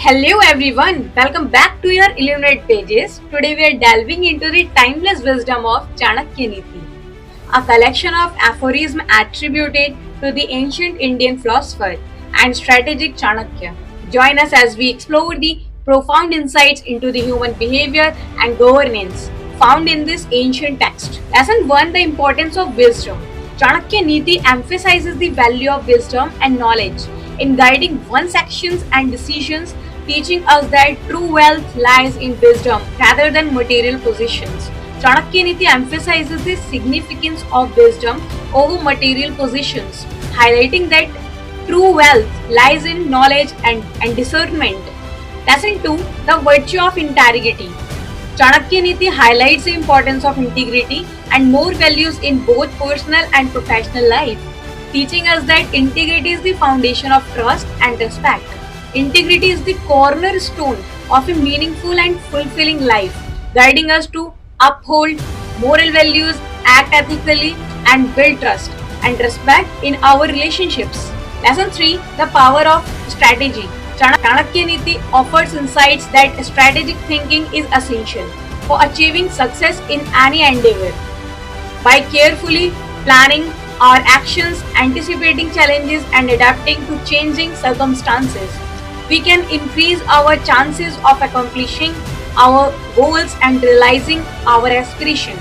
Hello everyone, welcome back to your Illuminate Pages. Today we are delving into the timeless wisdom of Chanakya Niti, a collection of aphorisms attributed to the ancient Indian philosopher and strategic Chanakya. Join us as we explore the profound insights into the human behavior and governance found in this ancient text. Lesson 1: The importance of wisdom. Chanakya Niti emphasizes the value of wisdom and knowledge in guiding one's actions and decisions, teaching us that true wealth lies in wisdom rather than material possessions. Chanakya Niti emphasizes the significance of wisdom over material possessions, highlighting that true wealth lies in knowledge and discernment. Lesson 2: The virtue of integrity. Chanakya Niti highlights the importance of integrity and more values in both personal and professional life, teaching us that integrity is the foundation of trust and respect. Integrity is the cornerstone of a meaningful and fulfilling life, guiding us to uphold moral values, act ethically, and build trust and respect in our relationships. Lesson 3: The power of strategy. Chanakya Niti offers insights that strategic thinking is essential for achieving success in any endeavor. By carefully planning our actions, anticipating challenges, and adapting to changing circumstances, we can increase our chances of accomplishing our goals and realizing our aspiration.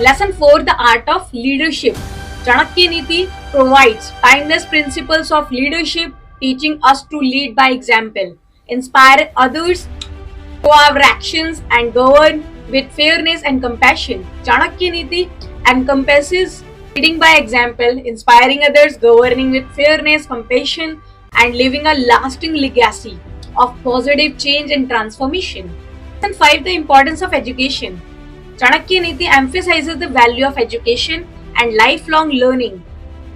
Lesson 4: The art of leadership. Chanakya Niti provides timeless principles of leadership, teaching us to lead by example, inspire others through our actions, and govern with fairness and compassion. Chanakya Niti encompasses leading by example, inspiring others, governing with fairness, compassion, and leaving a lasting legacy of positive change and transformation. And 5: The importance of education. Chanakya Niti emphasizes the value of education and lifelong learning,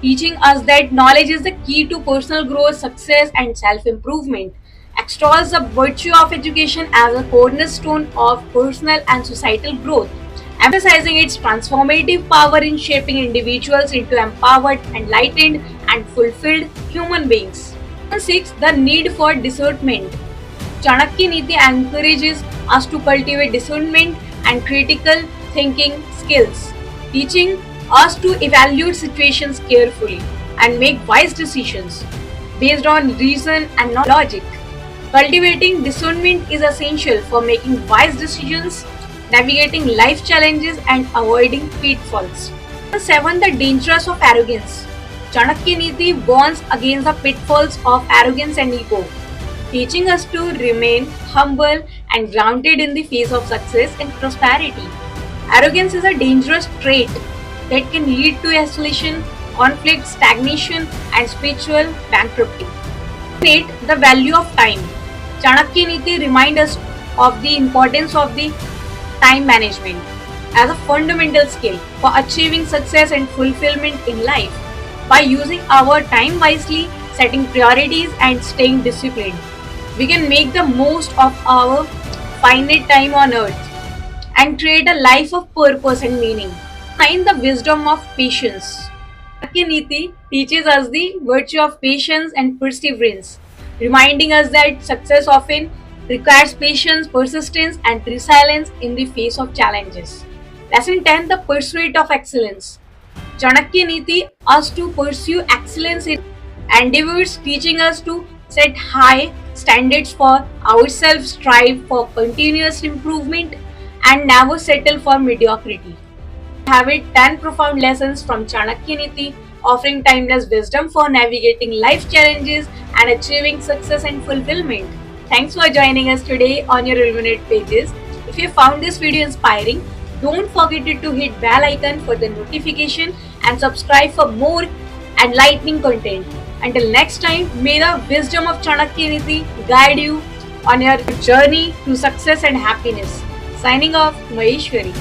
teaching us that knowledge is the key to personal growth, success, and self-improvement. Extols the virtue of education as a cornerstone of personal and societal growth, emphasizing its transformative power in shaping individuals into empowered, enlightened, and fulfilled human beings. 6: The need for discernment. Chanakya Niti encourages us to cultivate discernment and critical thinking skills, teaching us to evaluate situations carefully and make wise decisions based on reason and not logic. Cultivating discernment is essential for making wise decisions, navigating life challenges, and avoiding pitfalls. 7: The dangers of arrogance. Chanakya Niti warns against the pitfalls of arrogance and ego, teaching us to remain humble and grounded in the face of success and prosperity. Arrogance is a dangerous trait that can lead to isolation, conflict, stagnation, and spiritual bankruptcy. 8: The value of time. Chanakya Niti reminds us of the importance of the time management as a fundamental skill for achieving success and fulfillment in life. By using our time wisely, setting priorities, and staying disciplined, we can make the most of our finite time on earth and create a life of purpose and meaning. 9: The wisdom of patience. Chanakya Niti teaches us the virtue of patience and perseverance, reminding us that success often requires patience, persistence, and resilience in the face of challenges. Lesson 10: The pursuit of excellence. Chanakya Niti asks to pursue excellence in endeavors, teaching us to set high standards for ourselves, strive for continuous improvement, and never settle for mediocrity. Have it 10 profound lessons from Chanakya Niti, offering timeless wisdom for navigating life challenges and achieving success and fulfillment. Thanks for joining us today on your Illuminate Pages. If you found this video inspiring, don't forget to hit bell icon for the notification and subscribe for more enlightening content. Until next time, may the wisdom of Chanakya Niti guide you on your journey to success and happiness. Signing off, Maheshwari.